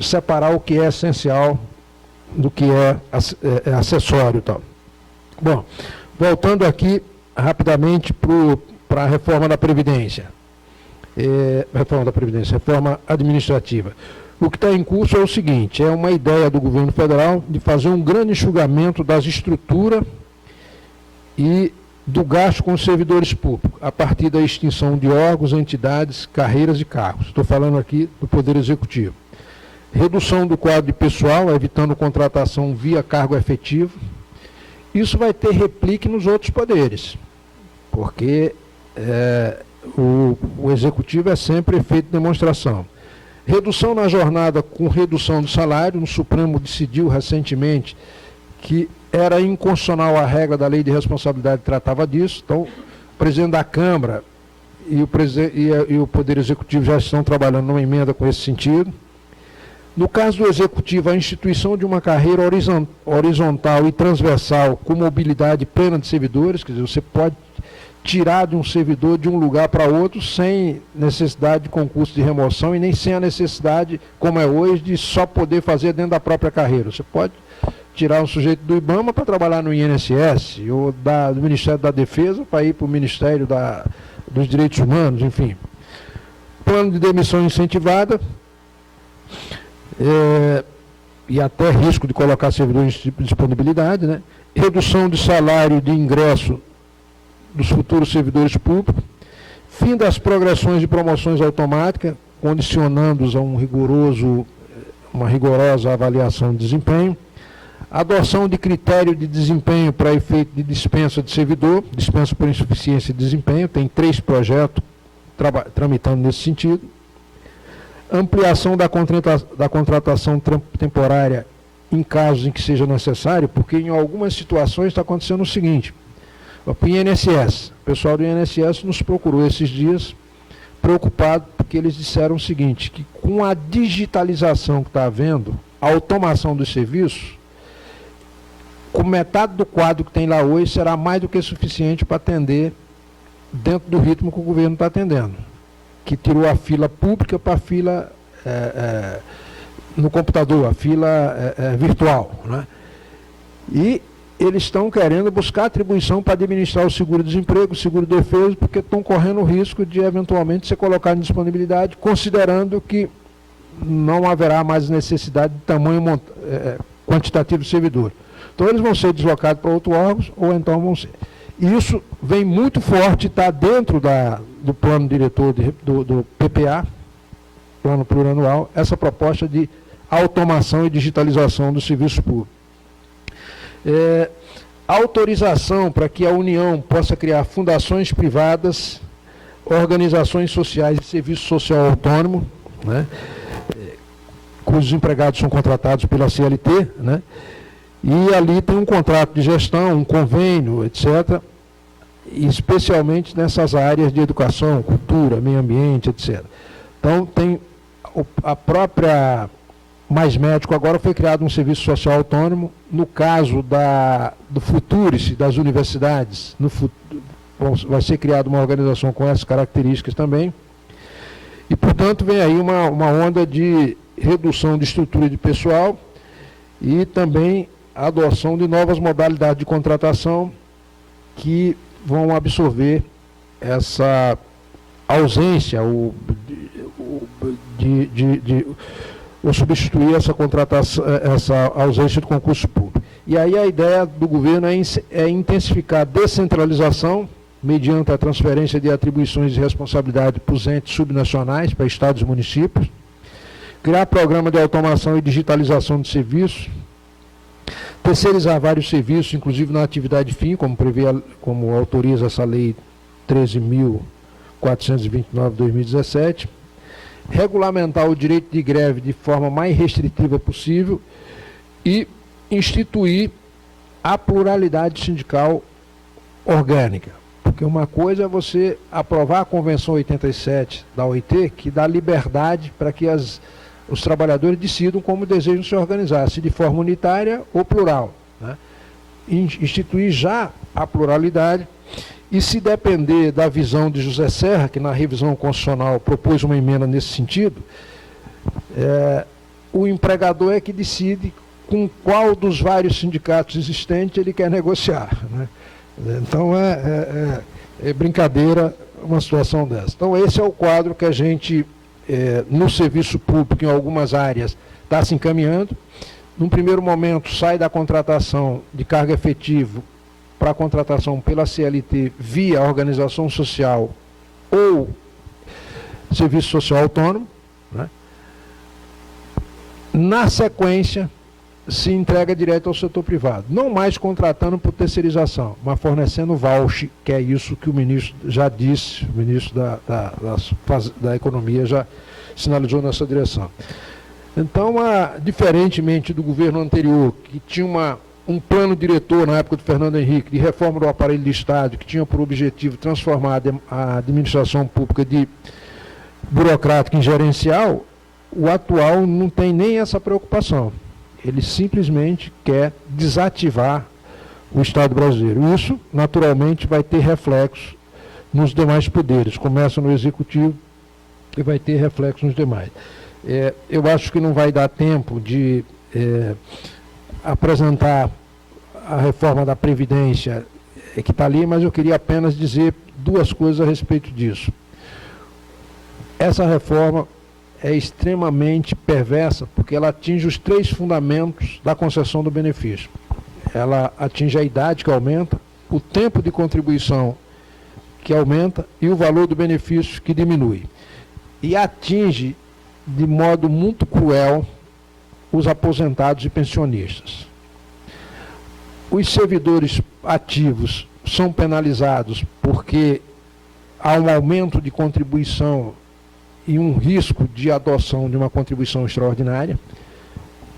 [SPEAKER 1] separar o que é essencial do que é acessório e tal. Bom, voltando aqui rapidamente para a reforma da Previdência. Reforma administrativa. O que está em curso é o seguinte, é uma ideia do governo federal de fazer um grande enxugamento das estruturas e do gasto com os servidores públicos, a partir da extinção de órgãos, entidades, carreiras e cargos. Estou falando aqui do Poder Executivo. Redução do quadro de pessoal, evitando contratação via cargo efetivo. Isso vai ter replique nos outros poderes, porque o Executivo é sempre efeito de demonstração. Redução na jornada com redução do salário. O Supremo decidiu recentemente que era inconstitucional a regra da Lei de Responsabilidade que tratava disso. Então, o presidente da Câmara e o Poder Executivo já estão trabalhando numa emenda com esse sentido. No caso do Executivo, a instituição de uma carreira horizontal e transversal com mobilidade plena de servidores, quer dizer, você pode tirar de um servidor de um lugar para outro sem necessidade de concurso de remoção e nem sem a necessidade, como é hoje, de só poder fazer dentro da própria carreira. Você pode tirar um sujeito do IBAMA para trabalhar no INSS, ou do Ministério da Defesa para ir para o Ministério dos Direitos Humanos, enfim. Plano de demissão incentivada, e até risco de colocar servidores em disponibilidade, né? Redução de salário de ingresso dos futuros servidores públicos, fim das progressões de promoções automáticas, condicionando-os a uma rigorosa avaliação de desempenho, adoção de critério de desempenho para efeito de dispensa de servidor, dispensa por insuficiência de desempenho, tem 3 projetos tramitando nesse sentido, ampliação da contratação temporária em casos em que seja necessário, porque em algumas situações está acontecendo o seguinte, o INSS, o pessoal do INSS nos procurou esses dias, preocupado, porque eles disseram o seguinte, que com a digitalização que está havendo, a automação dos serviços, com metade do quadro que tem lá hoje, será mais do que suficiente para atender dentro do ritmo que o governo está atendendo, que tirou a fila pública para a fila no computador, a fila virtual, né? E eles estão querendo buscar atribuição para administrar o seguro-desemprego, o seguro-defeso, porque estão correndo o risco de, eventualmente, ser colocado em disponibilidade, considerando que não haverá mais necessidade de tamanho quantitativo de servidor. Então, eles vão ser deslocados para outro órgão, ou então vão ser. E isso vem muito forte, está dentro do plano diretor do PPA, plano plurianual, essa proposta de automação e digitalização do serviço público. Autorização para que a União possa criar fundações privadas, organizações sociais e serviço social autônomo, né, cujos empregados são contratados pela CLT, né, e ali tem um contrato de gestão, um convênio, etc., especialmente nessas áreas de educação, cultura, meio ambiente, etc. Então, tem a própria Mais Médico, agora foi criado um serviço social autônomo. No caso do Futurice, das universidades, vai ser criada uma organização com essas características também. E, portanto, vem aí uma onda de redução de estrutura de pessoal e também a adoção de novas modalidades de contratação que vão absorver essa ausência ou substituir essa contratação, essa ausência de concurso público. E aí a ideia do governo é intensificar a descentralização mediante a transferência de atribuições e responsabilidade para os entes subnacionais, para estados e municípios, criar programa de automação e digitalização de serviços, terceirizar vários serviços, inclusive na atividade fim, como autoriza essa lei 13.429 de 2017, regulamentar o direito de greve de forma mais restritiva possível e instituir a pluralidade sindical orgânica. Porque uma coisa é você aprovar a Convenção 87 da OIT, que dá liberdade para que os trabalhadores decidam como desejam se organizar, se de forma unitária ou plural, né? Instituir já a pluralidade e, se depender da visão de José Serra, que na revisão constitucional propôs uma emenda nesse sentido, o empregador é que decide com qual dos vários sindicatos existentes ele quer negociar, né? Então é brincadeira uma situação dessa. Então esse é o quadro que a gente, no serviço público, em algumas áreas, está se encaminhando. Num primeiro momento, sai da contratação de cargo efetivo para a contratação pela CLT via organização social ou serviço social autônomo, né? Na sequência, se entrega direto ao setor privado, não mais contratando por terceirização, mas fornecendo voucher, que é isso que o ministro já disse, o ministro da Economia já sinalizou nessa direção. Então, diferentemente do governo anterior, que tinha um plano diretor na época do Fernando Henrique, de reforma do aparelho de Estado, que tinha por objetivo transformar a administração pública de burocrática em gerencial, o atual não tem nem essa preocupação. Ele simplesmente quer desativar o Estado brasileiro. Isso, naturalmente, vai ter reflexo nos demais poderes. Começa no Executivo e vai ter reflexo nos demais. Eu acho que não vai dar tempo de apresentar a reforma da Previdência que está ali, mas eu queria apenas dizer duas coisas a respeito disso. Essa reforma é extremamente perversa, porque ela atinge os três fundamentos da concessão do benefício. Ela atinge a idade, que aumenta, o tempo de contribuição, que aumenta, e o valor do benefício, que diminui. E atinge, de modo muito cruel, os aposentados e pensionistas. Os servidores ativos são penalizados porque há um aumento de contribuição e um risco de adoção de uma contribuição extraordinária,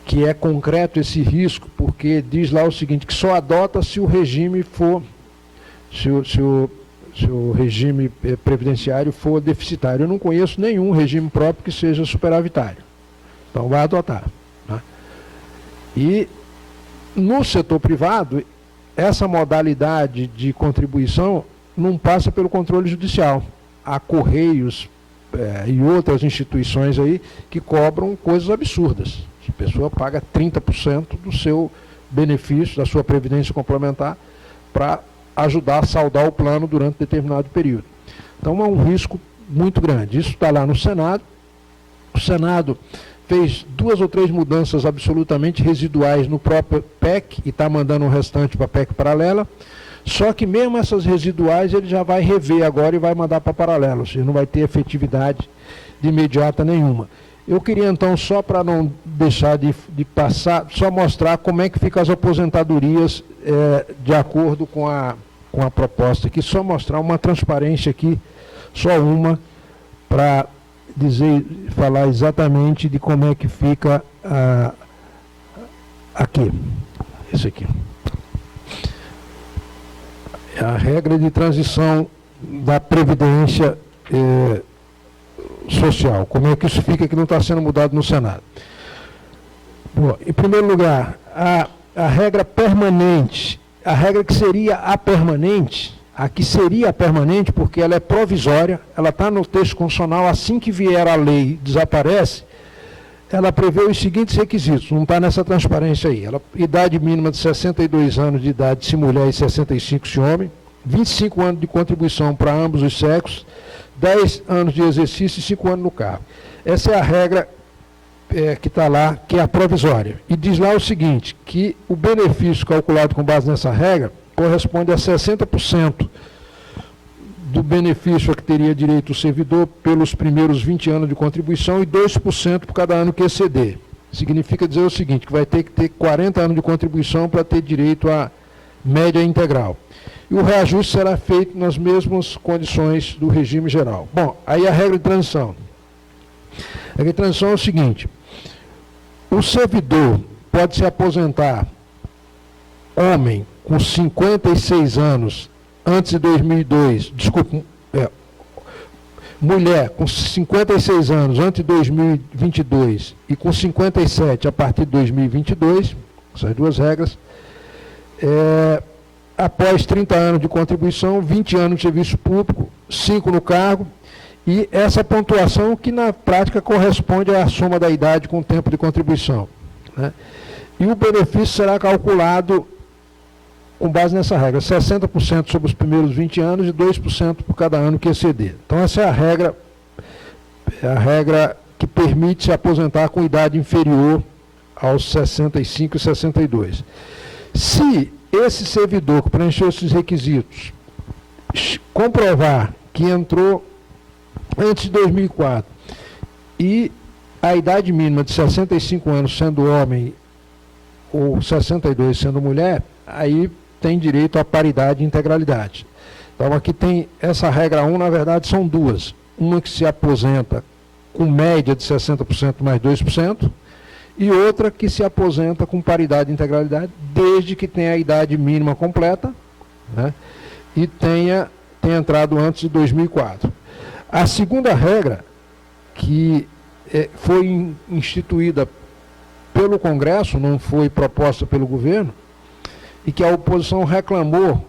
[SPEAKER 1] que é concreto esse risco, porque diz lá o seguinte, que só adota se o regime for, se o regime previdenciário for deficitário. Eu não conheço nenhum regime próprio que seja superavitário. Então vai adotar, né? E no setor privado, essa modalidade de contribuição não passa pelo controle judicial. Há Correios e outras instituições aí que cobram coisas absurdas. A pessoa paga 30% do seu benefício, da sua previdência complementar, para ajudar a saldar o plano durante determinado período. Então é um risco muito grande. Isso está lá no Senado. O Senado fez 2 ou 3 mudanças absolutamente residuais no próprio PEC e está mandando o restante para a PEC paralela. Só que mesmo essas residuais ele já vai rever agora e vai mandar para paralelo, ou seja, não vai ter efetividade de imediata nenhuma. Eu queria então, só para não deixar de passar, só mostrar como é que ficam as aposentadorias de acordo com a proposta aqui, só mostrar uma transparência aqui, só uma, para falar exatamente de como é que fica aqui, esse aqui. A regra de transição da Previdência Social. Como é que isso fica que não está sendo mudado no Senado? Bom, em primeiro lugar, a regra permanente, a regra que seria a permanente, a que seria a permanente, porque ela é provisória, ela está no texto constitucional, assim que vier a lei, desaparece, ela prevê os seguintes requisitos, não está nessa transparência aí. Idade mínima de 62 anos de idade se mulher e 65 se homem, 25 anos de contribuição para ambos os sexos, 10 anos de exercício e 5 anos no cargo. Essa é a regra que está lá, que é a provisória. E diz lá o seguinte, que o benefício calculado com base nessa regra corresponde a 60% do benefício a que teria direito o servidor pelos primeiros 20 anos de contribuição e 2% por cada ano que exceder. Significa dizer o seguinte, que vai ter que ter 40 anos de contribuição para ter direito à média integral. E o reajuste será feito nas mesmas condições do regime geral. Bom, aí a regra de transição. A regra de transição é o seguinte, o servidor pode se aposentar, homem, com 56 anos, antes de 2002, mulher com 56 anos antes de 2022 e com 57 a partir de 2022, essas duas regras, após 30 anos de contribuição, 20 anos de serviço público, 5 no cargo, e essa pontuação que na prática corresponde à soma da idade com o tempo de contribuição, né? E o benefício será calculado com base nessa regra, 60% sobre os primeiros 20 anos e 2% por cada ano que exceder. Então essa é a regra que permite se aposentar com idade inferior aos 65 e 62. Se esse servidor que preencheu esses requisitos comprovar que entrou antes de 2004 e a idade mínima de 65 anos sendo homem ou 62 sendo mulher, aí tem direito à paridade e integralidade. Então aqui tem essa regra 1, na verdade são duas. Uma que se aposenta com média de 60% mais 2%, e outra que se aposenta com paridade e integralidade, desde que tenha a idade mínima completa, né, e tenha entrado antes de 2004. A segunda regra, que foi instituída pelo Congresso, não foi proposta pelo governo, e que a oposição reclamou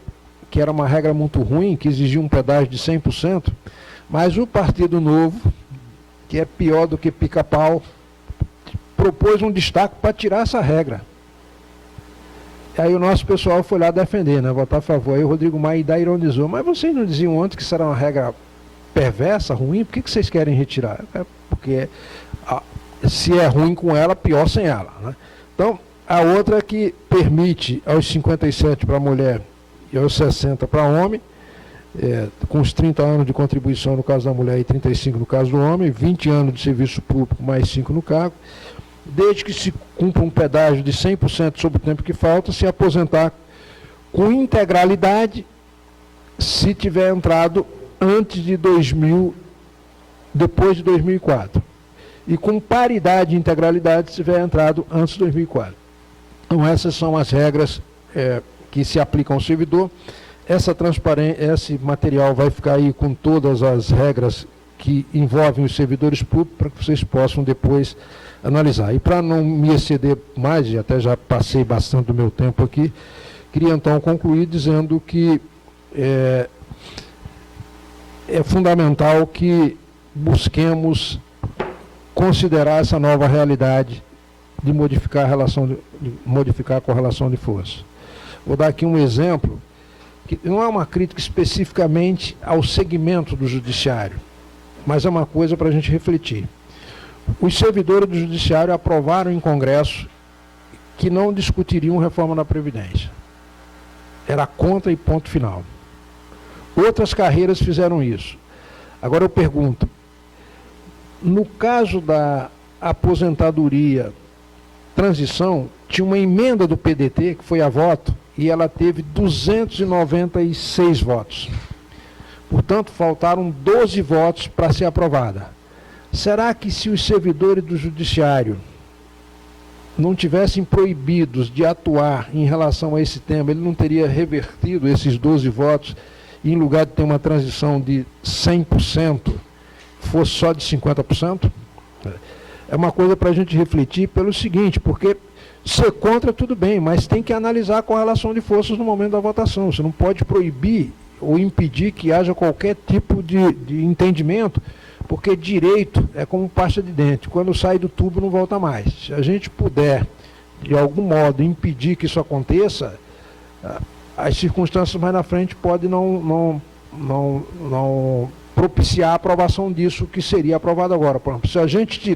[SPEAKER 1] que era uma regra muito ruim, que exigia um pedágio de 100%, mas o Partido Novo, que é pior do que pica-pau, propôs um destaque para tirar essa regra. Aí o nosso pessoal foi lá defender, né, votar a favor. Aí o Rodrigo Maia ironizou, mas vocês não diziam antes que isso era uma regra perversa, ruim? Por que vocês querem retirar? Porque se é ruim com ela, pior sem ela, né? Então, a outra que permite aos 57 para a mulher e aos 60 para homem, com os 30 anos de contribuição no caso da mulher e 35 no caso do homem, 20 anos de serviço público mais 5 no cargo, desde que se cumpra um pedágio de 100% sobre o tempo que falta, se aposentar com integralidade se tiver entrado antes de 2000, depois de 2004. E com paridade e integralidade se tiver entrado antes de 2004. Então essas são as regras que se aplicam ao servidor. Esse material vai ficar aí com todas as regras que envolvem os servidores públicos para que vocês possam depois analisar. E para não me exceder mais, e até já passei bastante do meu tempo aqui, queria então concluir dizendo que é fundamental que busquemos considerar essa nova realidade de modificar a correlação de força. Vou dar aqui um exemplo, que não é uma crítica especificamente ao segmento do judiciário, mas é uma coisa para a gente refletir. Os servidores do judiciário aprovaram em Congresso que não discutiriam reforma da Previdência. Era contra e ponto final. Outras carreiras fizeram isso. Agora eu pergunto, no caso da aposentadoria transição, tinha uma emenda do PDT que foi a voto e ela teve 296 votos. Portanto, faltaram 12 votos para ser aprovada. Será que se os servidores do judiciário não tivessem proibidos de atuar em relação a esse tema, ele não teria revertido esses 12 votos e, em lugar de ter uma transição de 100%, fosse só de 50%? É uma coisa para a gente refletir pelo seguinte, porque ser contra tudo bem, mas tem que analisar a correlação de forças no momento da votação. Você não pode proibir ou impedir que haja qualquer tipo de entendimento, porque direito é como pasta de dente, quando sai do tubo não volta mais. Se a gente puder, de algum modo, impedir que isso aconteça, as circunstâncias mais na frente podem não propiciar a aprovação disso que seria aprovado agora. Por exemplo, se a gente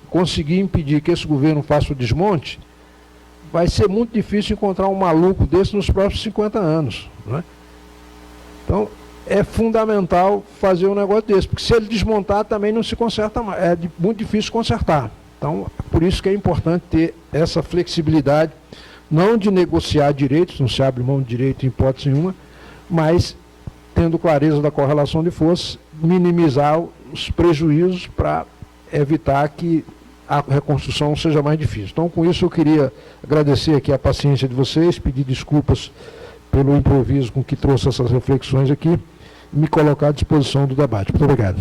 [SPEAKER 1] conseguir impedir que esse governo faça o desmonte, vai ser muito difícil encontrar um maluco desse nos próximos 50 anos. Né? Então, é fundamental fazer um negócio desse, porque se ele desmontar também não se conserta mais, é muito difícil consertar. Então, por isso que é importante ter essa flexibilidade, não de negociar direitos, não se abre mão de direito em hipótese nenhuma, mas tendo clareza da correlação de forças, minimizar os prejuízos para evitar que a reconstrução seja mais difícil. Então, com isso, eu queria agradecer aqui a paciência de vocês, pedir desculpas pelo improviso com que trouxe essas reflexões aqui, e me colocar à disposição do debate. Muito obrigado.